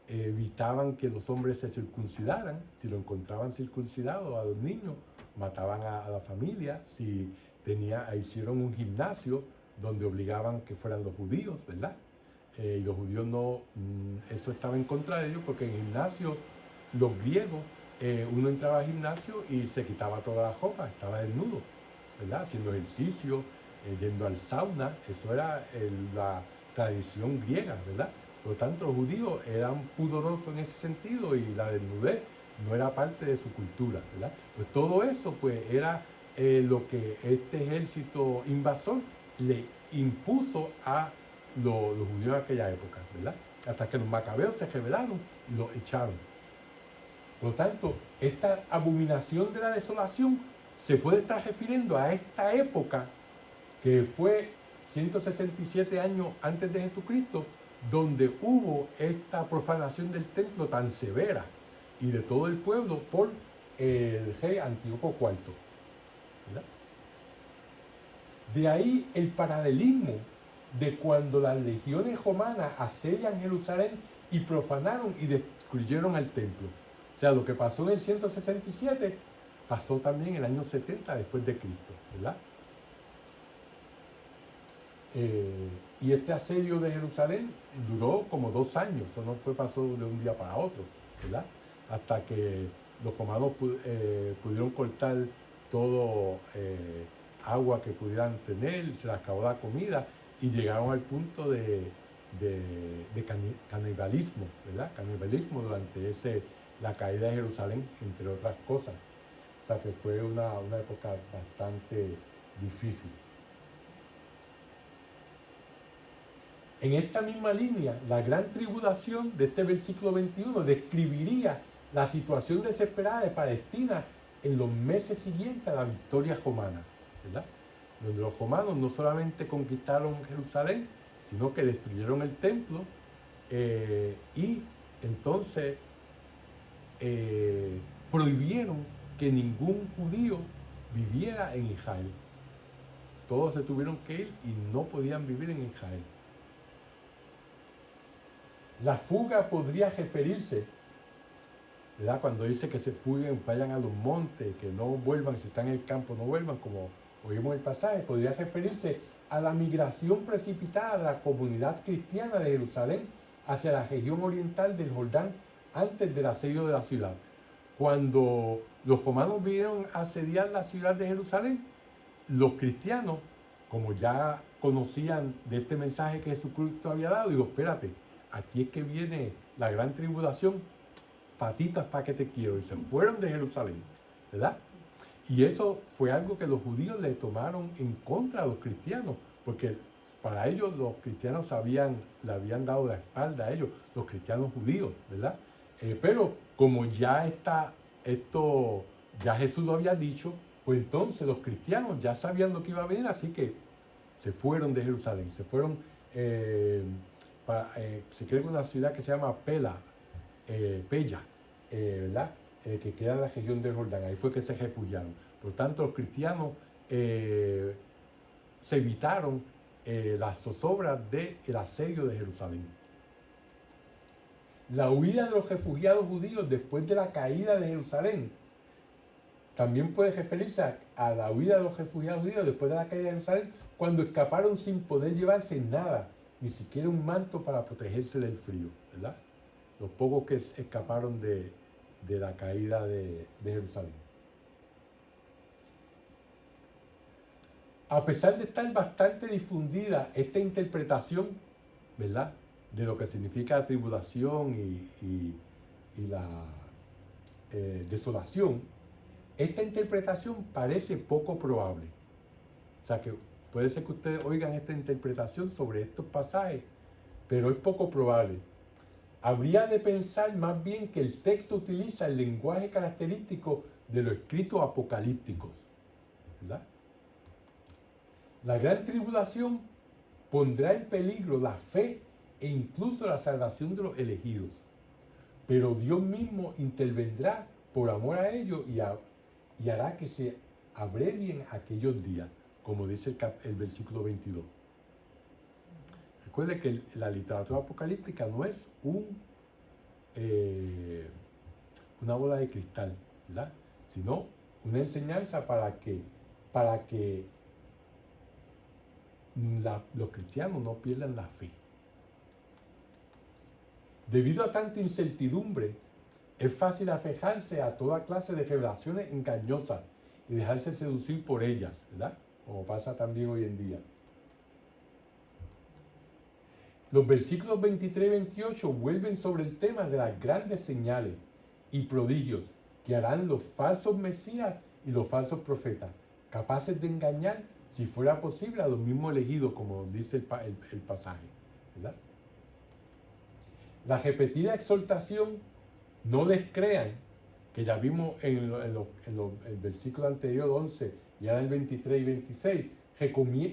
Evitaban que los hombres se circuncidaran. Si lo encontraban circuncidado a los niños, mataban a la familia. Si hicieron un gimnasio donde obligaban que fueran los judíos, ¿verdad? Y los judíos no, eso estaba en contra de ellos, porque en el gimnasio, los griegos, uno entraba al gimnasio y se quitaba toda la ropa, estaba desnudo, ¿verdad? Haciendo ejercicio, yendo al sauna, eso era la tradición griega, ¿verdad? Por lo tanto, los judíos eran pudorosos en ese sentido y la desnudez no era parte de su cultura, ¿verdad? Pues todo eso pues era lo que este ejército invasor le impuso a los judíos de aquella época, ¿verdad? Hasta que los macabeos se rebelaron y los echaron. Por lo tanto, esta abominación de la desolación se puede estar refiriendo a esta época que fue 167 años antes de Jesucristo, donde hubo esta profanación del templo tan severa y de todo el pueblo por el rey Antíoco IV, ¿verdad? De ahí el paralelismo de cuando las legiones romanas asedian Jerusalén y profanaron y destruyeron el templo. O sea, lo que pasó en el 167 pasó también en el año 70 después de Cristo, ¿verdad? Y este asedio de Jerusalén duró como 2 años, eso no pasó de un día para otro, ¿verdad? Hasta que los romanos pudieron cortar todo agua que pudieran tener, se les acabó la comida y llegaron al punto de canibalismo, ¿verdad? Canibalismo durante la caída de Jerusalén, entre otras cosas. O sea que fue una época bastante difícil. En esta misma línea, la gran tribulación de este versículo 21 describiría la situación desesperada de Palestina en los meses siguientes a la victoria romana, ¿verdad? Donde los romanos no solamente conquistaron Jerusalén, sino que destruyeron el templo y entonces prohibieron que ningún judío viviera en Israel. Todos se tuvieron que ir y no podían vivir en Israel. La fuga podría referirse, ¿verdad? Cuando dice que se fuguen, vayan a los montes, que no vuelvan, si están en el campo no vuelvan, como oímos el pasaje, podría referirse a la migración precipitada de la comunidad cristiana de Jerusalén hacia la región oriental del Jordán antes del asedio de la ciudad. Cuando los romanos vinieron a asediar la ciudad de Jerusalén, los cristianos, como ya conocían de este mensaje que Jesucristo había dado, digo, espérate, aquí es que viene la gran tribulación, patitas para que te quiero, y se fueron de Jerusalén, ¿verdad? Y eso fue algo que los judíos le tomaron en contra a los cristianos, porque para ellos los cristianos le habían dado la espalda a ellos, los cristianos judíos, ¿verdad? Pero como ya ya Jesús lo había dicho, pues entonces los cristianos ya sabían lo que iba a venir, así que se fueron de Jerusalén, se fueron, se cree que una ciudad que se llama Pella, ¿verdad? Que queda en la región del Jordán, ahí fue que se refugiaron. Por tanto, los cristianos se evitaron las zozobras del asedio de Jerusalén. La huida de los refugiados judíos después de la caída de Jerusalén también puede referirse a la huida de los refugiados judíos después de la caída de Jerusalén, cuando escaparon sin poder llevarse nada, ni siquiera un manto para protegerse del frío, ¿verdad? Los pocos que escaparon de la caída de Jerusalén. A pesar de estar bastante difundida esta interpretación, ¿verdad?, de lo que significa la tribulación y la desolación, esta interpretación parece poco probable. O sea que puede ser que ustedes oigan esta interpretación sobre estos pasajes pero es poco probable. Habría de pensar más bien que el texto utiliza el lenguaje característico de los escritos apocalípticos, ¿verdad? La gran tribulación pondrá en peligro la fe e incluso la salvación de los elegidos, pero Dios mismo intervendrá por amor a ellos y hará que se abrevien aquellos días, como dice el versículo 22. Recuerde que la literatura apocalíptica no es una bola de cristal, ¿verdad? Sino una enseñanza para que los cristianos no pierdan la fe. Debido a tanta incertidumbre, es fácil afejarse a toda clase de revelaciones engañosas y dejarse seducir por ellas, ¿verdad? Como pasa también hoy en día. Los versículos 23 y 28 vuelven sobre el tema de las grandes señales y prodigios que harán los falsos mesías y los falsos profetas, capaces de engañar, si fuera posible, a los mismos elegidos, como dice el pasaje, ¿verdad? La repetida exhortación, no les crean, que ya vimos en el versículo anterior 11 y ahora en el 23 y 26,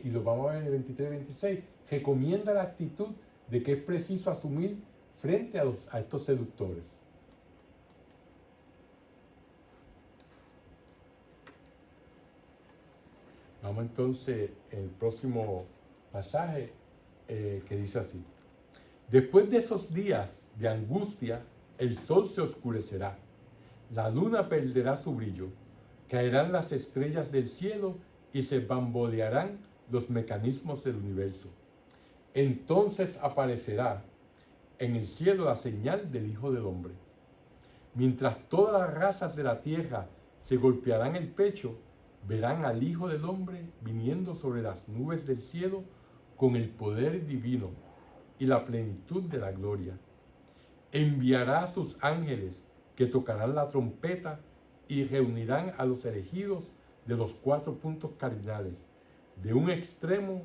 y lo vamos a ver en el 23 y 26, recomienda la actitud de que es preciso asumir frente a estos seductores. Vamos entonces al próximo pasaje que dice así. Después de esos días de angustia, el sol se oscurecerá, la luna perderá su brillo, caerán las estrellas del cielo y se bambolearán los mecanismos del universo. Entonces aparecerá en el cielo la señal del Hijo del Hombre. Mientras todas las razas de la tierra se golpearán el pecho, verán al Hijo del Hombre viniendo sobre las nubes del cielo con el poder divino y la plenitud de la gloria. Enviará a sus ángeles que tocarán la trompeta y reunirán a los elegidos de los 4 puntos cardinales, de un extremo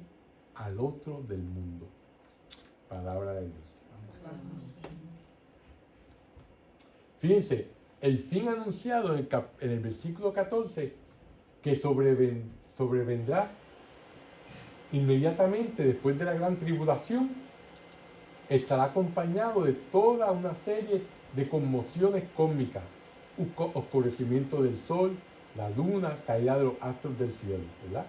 al otro del mundo. Palabra de Dios. Fíjense, el fin anunciado en el versículo 14, que sobrevendrá inmediatamente después de la gran tribulación, estará acompañado de toda una serie de conmociones cósmicas, oscurecimiento del sol, la luna, caída de los astros del cielo, ¿verdad?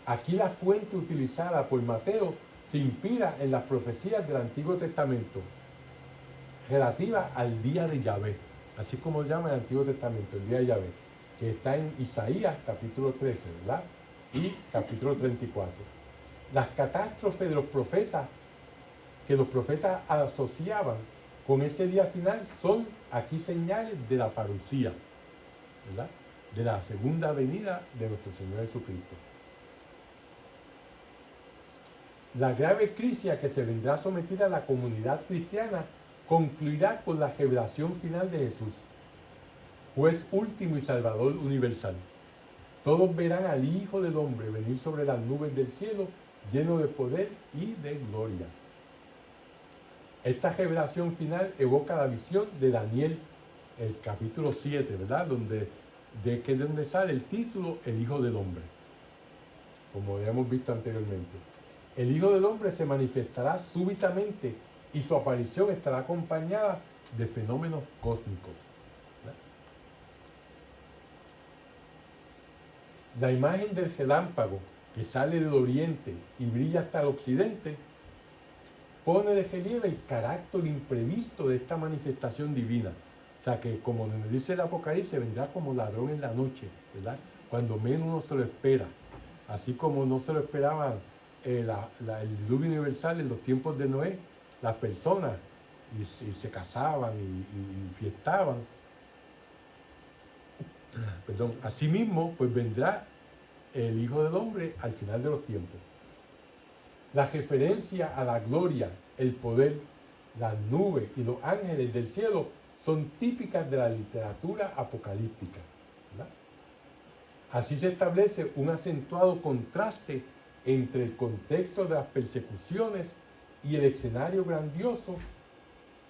Aquí la fuente utilizada por Mateo se inspira en las profecías del Antiguo Testamento relativa al día de Yahvé, así como se llama el Antiguo Testamento, el día de Yahvé, que está en Isaías capítulo 13, ¿verdad? Y capítulo 34. Las catástrofes de los profetas, que los profetas asociaban con ese día final, son aquí señales de la parucía, ¿verdad? De la segunda venida de nuestro Señor Jesucristo. La grave crisis a que se vendrá sometida la comunidad cristiana concluirá con la revelación final de Jesús, juez último y salvador universal. Todos verán al Hijo del Hombre venir sobre las nubes del cielo, lleno de poder y de gloria. Esta revelación final evoca la visión de Daniel, el capítulo 7, ¿verdad? Donde sale el título El Hijo del Hombre, como ya hemos visto anteriormente. El Hijo del Hombre se manifestará súbitamente y su aparición estará acompañada de fenómenos cósmicos, ¿verdad? La imagen del relámpago que sale del oriente y brilla hasta el occidente pone de relieve el carácter imprevisto de esta manifestación divina. O sea que, como nos dice el Apocalipsis, vendrá como ladrón en la noche, ¿verdad? Cuando menos uno se lo espera. Así como no se lo esperaban el diluvio universal en los tiempos de Noé, las personas y se casaban y fiestaban. Perdón, asimismo, pues vendrá el Hijo del Hombre al final de los tiempos. La referencia a la gloria, el poder, las nubes y los ángeles del cielo son típicas de la literatura apocalíptica, ¿verdad? Así se establece un acentuado contraste entre el contexto de las persecuciones y el escenario grandioso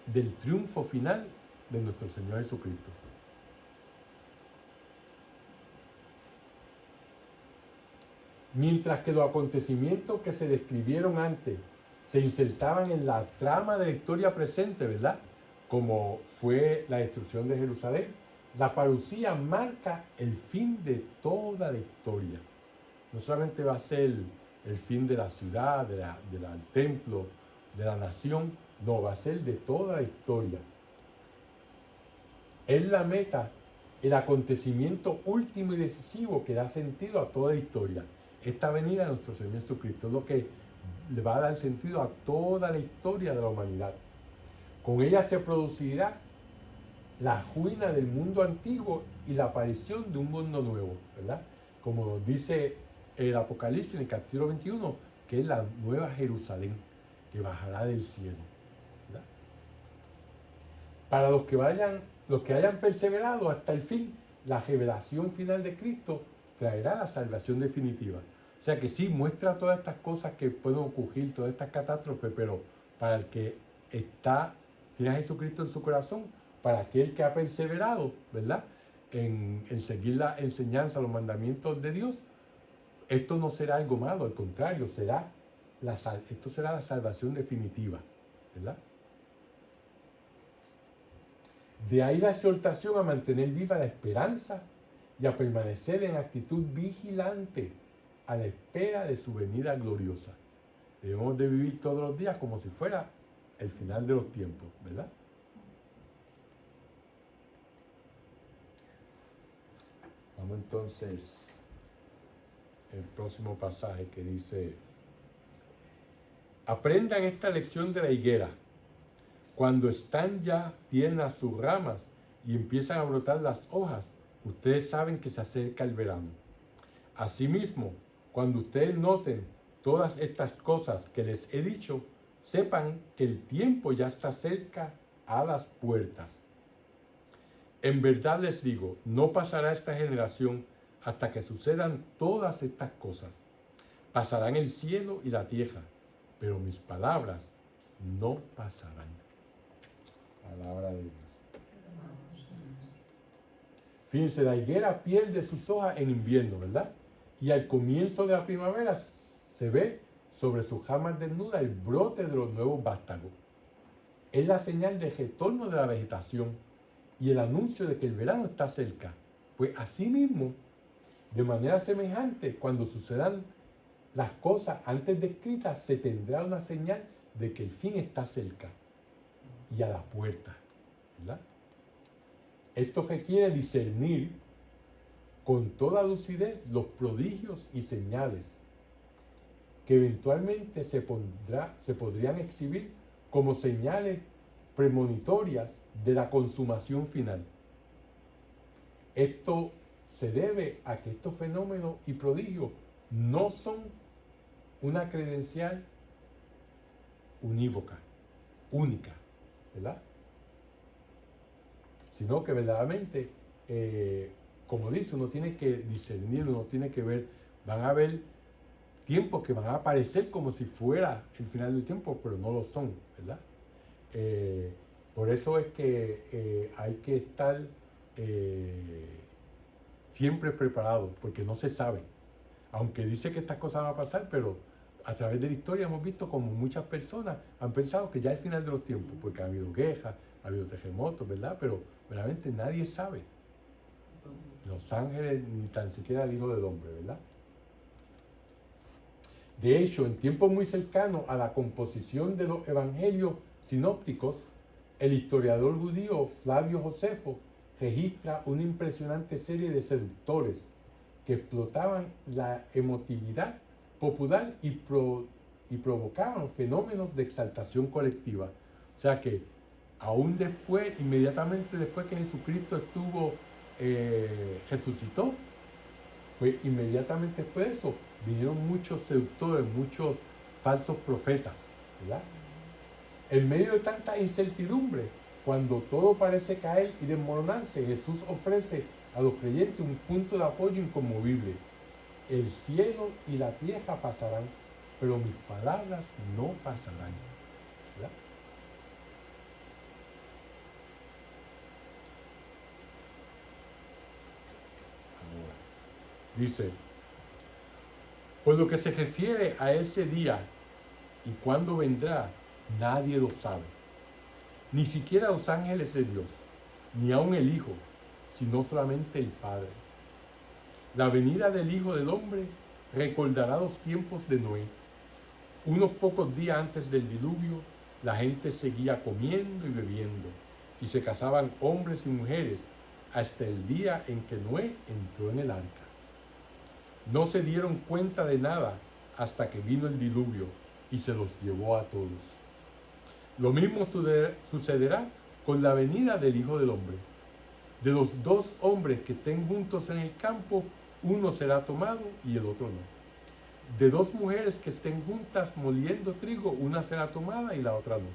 del triunfo final de nuestro Señor Jesucristo. Mientras que los acontecimientos que se describieron antes se insertaban en la trama de la historia presente, ¿verdad? Como fue la destrucción de Jerusalén, la parucía marca el fin de toda la historia. No solamente va a ser el fin de la ciudad, del templo, de la nación, no, va a ser de toda la historia. Es la meta, el acontecimiento último y decisivo que da sentido a toda la historia. Esta venida de nuestro Señor Jesucristo es lo que le va a dar sentido a toda la historia de la humanidad. Con ella se producirá la ruina del mundo antiguo y la aparición de un mundo nuevo, ¿verdad? Como nos dice el Apocalipsis en el capítulo 21, que es la nueva Jerusalén, que bajará del cielo, ¿verdad? Para los que hayan perseverado hasta el fin, la revelación final de Cristo traerá la salvación definitiva. O sea que sí, muestra todas estas cosas que pueden ocurrir, todas estas catástrofes, pero para el que tiene a Jesucristo en su corazón, para aquel que ha perseverado, ¿verdad? En seguir la enseñanza, los mandamientos de Dios, esto no será algo malo, al contrario, esto será la salvación definitiva, ¿verdad? De ahí la exhortación a mantener viva la esperanza y a permanecer en actitud vigilante a la espera de su venida gloriosa. Debemos de vivir todos los días como si fuera el final de los tiempos, ¿verdad? Vamos entonces al próximo pasaje que dice: aprendan esta lección de la higuera. Cuando están ya tiernas sus ramas y empiezan a brotar las hojas, ustedes saben que se acerca el verano. Asimismo, cuando ustedes noten todas estas cosas que les he dicho, sepan que el tiempo ya está cerca a las puertas. En verdad les digo, no pasará esta generación hasta que sucedan todas estas cosas. Pasarán el cielo y la tierra, pero mis palabras no pasarán. Palabra de Dios. Fíjense, la higuera pierde sus hojas en invierno, ¿verdad? Y al comienzo de la primavera se ve sobre sus ramas desnudas el brote de los nuevos vástagos. Es la señal de retorno de la vegetación y el anuncio de que el verano está cerca. Pues asimismo, de manera semejante, cuando sucedan las cosas antes descritas, se tendrá una señal de que el fin está cerca y a la puerta, ¿verdad? Esto requiere discernir con toda lucidez los prodigios y señales que eventualmente se podrían exhibir como señales premonitorias de la consumación final. Esto se debe a que estos fenómenos y prodigios no son una credencial unívoca, única, ¿verdad? Sino que verdaderamente, como dice, uno tiene que discernir, uno tiene que ver, van a haber tiempos que van a aparecer como si fuera el final del tiempo, pero no lo son, ¿verdad? Por eso es que hay que estar siempre preparado, porque no se sabe. Aunque dice que estas cosas van a pasar, pero a través de la historia hemos visto como muchas personas han pensado que ya es el final de los tiempos, porque ha habido guerras, ha habido terremotos, ¿verdad? Pero realmente nadie sabe. Los ángeles, ni tan siquiera el Hijo del Hombre, ¿verdad? De hecho, en tiempos muy cercanos a la composición de los evangelios sinópticos, el historiador judío Flavio Josefo registra una impresionante serie de seductores que explotaban la emotividad popular y provocaban fenómenos de exaltación colectiva. O sea que aún después, inmediatamente después que Jesucristo resucitó, pues inmediatamente después de eso vinieron muchos seductores, muchos falsos profetas, ¿verdad? En medio de tanta incertidumbre, cuando todo parece caer y desmoronarse, Jesús ofrece a los creyentes un punto de apoyo inconmovible. El cielo y la tierra pasarán, pero mis palabras no pasarán. Dice, por lo que se refiere a ese día y cuándo vendrá, nadie lo sabe. Ni siquiera los ángeles de Dios, ni aun el Hijo, sino solamente el Padre. La venida del Hijo del Hombre recordará los tiempos de Noé. Unos pocos días antes del diluvio, la gente seguía comiendo y bebiendo, y se casaban hombres y mujeres hasta el día en que Noé entró en el arca. No se dieron cuenta de nada hasta que vino el diluvio y se los llevó a todos. Lo mismo sucederá con la venida del Hijo del Hombre. De los dos hombres que estén juntos en el campo, uno será tomado y el otro no. De dos mujeres que estén juntas moliendo trigo, una será tomada y la otra no.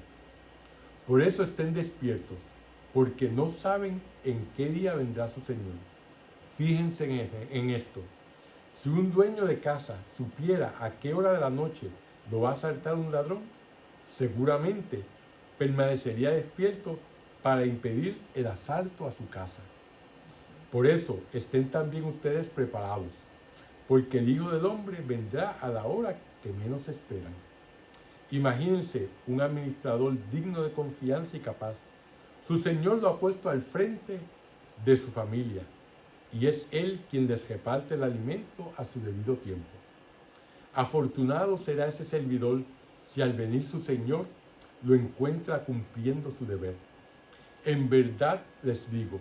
Por eso estén despiertos, porque no saben en qué día vendrá su Señor. Fíjense en esto. Si un dueño de casa supiera a qué hora de la noche lo va a asaltar un ladrón, seguramente permanecería despierto para impedir el asalto a su casa. Por eso estén también ustedes preparados, porque el Hijo del Hombre vendrá a la hora que menos esperan. Imagínense un administrador digno de confianza y capaz. Su Señor lo ha puesto al frente de su familia y es Él quien les reparte el alimento a su debido tiempo. Afortunado será ese servidor si al venir su Señor lo encuentra cumpliendo su deber. En verdad les digo,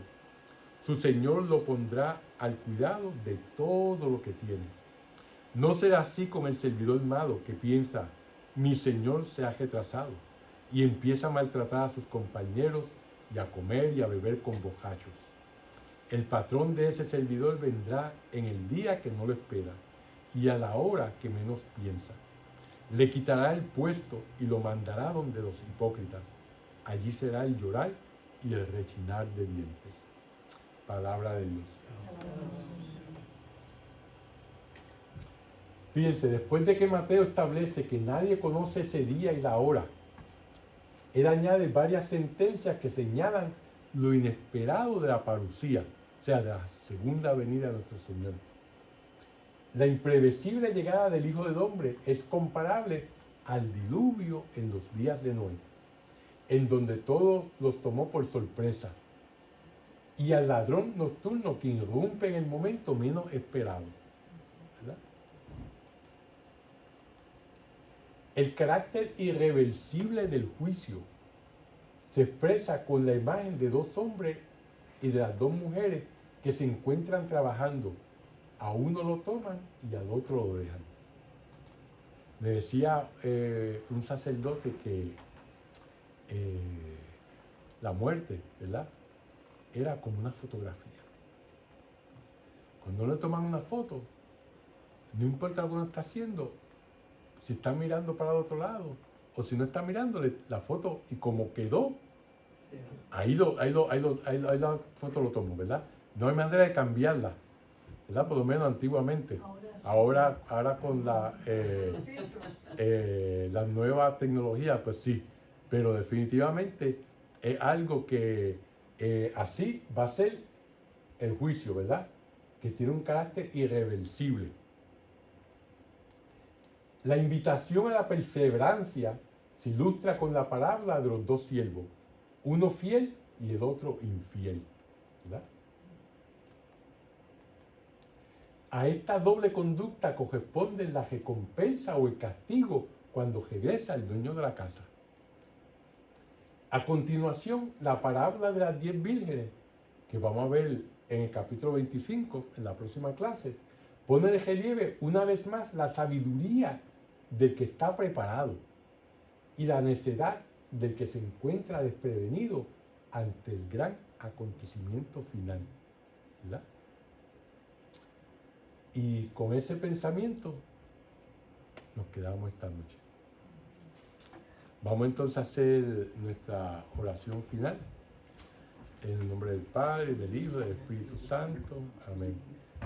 su Señor lo pondrá al cuidado de todo lo que tiene. No será así con el servidor malo que piensa, mi Señor se ha retrasado, y empieza a maltratar a sus compañeros y a comer y a beber con borrachos. El patrón de ese servidor vendrá en el día que no lo espera y a la hora que menos piensa. Le quitará el puesto y lo mandará donde los hipócritas. Allí será el llorar y el rechinar de dientes. Palabra de Dios. Fíjense, después de que Mateo establece que nadie conoce ese día y la hora, él añade varias sentencias que señalan lo inesperado de la parucía, o sea, de la segunda venida de nuestro Señor. La imprevisible llegada del Hijo del Hombre es comparable al diluvio en los días de Noé, en donde todo los tomó por sorpresa, y al ladrón nocturno que irrumpe en el momento menos esperado. ¿Verdad? El carácter irreversible del juicio se expresa con la imagen de dos hombres y de las dos mujeres que se encuentran trabajando. A uno lo toman y al otro lo dejan. Me decía un sacerdote que la muerte, ¿verdad?, era como una fotografía. Cuando le toman una foto, no importa lo que uno está haciendo, si está mirando para el otro lado o si no está mirándole la foto, y como quedó, ahí la foto lo tomó, ¿verdad? No hay manera de cambiarla, ¿verdad? Por lo menos antiguamente. Ahora con la nueva tecnología, pues sí, pero definitivamente es algo que así va a ser el juicio, ¿verdad? Que tiene un carácter irreversible. La invitación a la perseverancia se ilustra con la parábola de los dos siervos, uno fiel y el otro infiel, ¿verdad? A esta doble conducta corresponde la recompensa o el castigo cuando regresa el dueño de la casa. A continuación, la parábola de las 10 vírgenes, que vamos a ver en el capítulo 25, en la próxima clase, pone de relieve una vez más la sabiduría del que está preparado y la necedad del que se encuentra desprevenido ante el gran acontecimiento final, ¿verdad? Y con ese pensamiento nos quedamos esta noche. Vamos entonces a hacer nuestra oración final. En el nombre del Padre, del Hijo, del Espíritu Santo. Amén.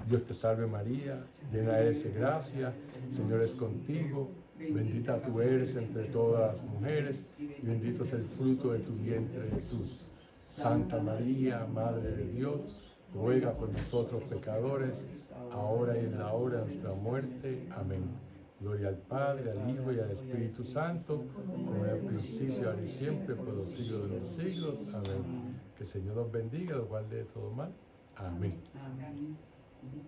Dios te salve María, llena eres de gracia, el Señor es contigo. Bendita tú eres entre todas las mujeres, y bendito es el fruto de tu vientre Jesús. Santa María, Madre de Dios, ruega por nosotros pecadores, ahora y en la hora de nuestra muerte. Amén. Gloria al Padre, al Hijo y al Espíritu Santo, como en el principio, ahora y siempre, por los siglos de los siglos. Amén. Que el Señor los bendiga, los guarde de todo mal. Amén. Amén.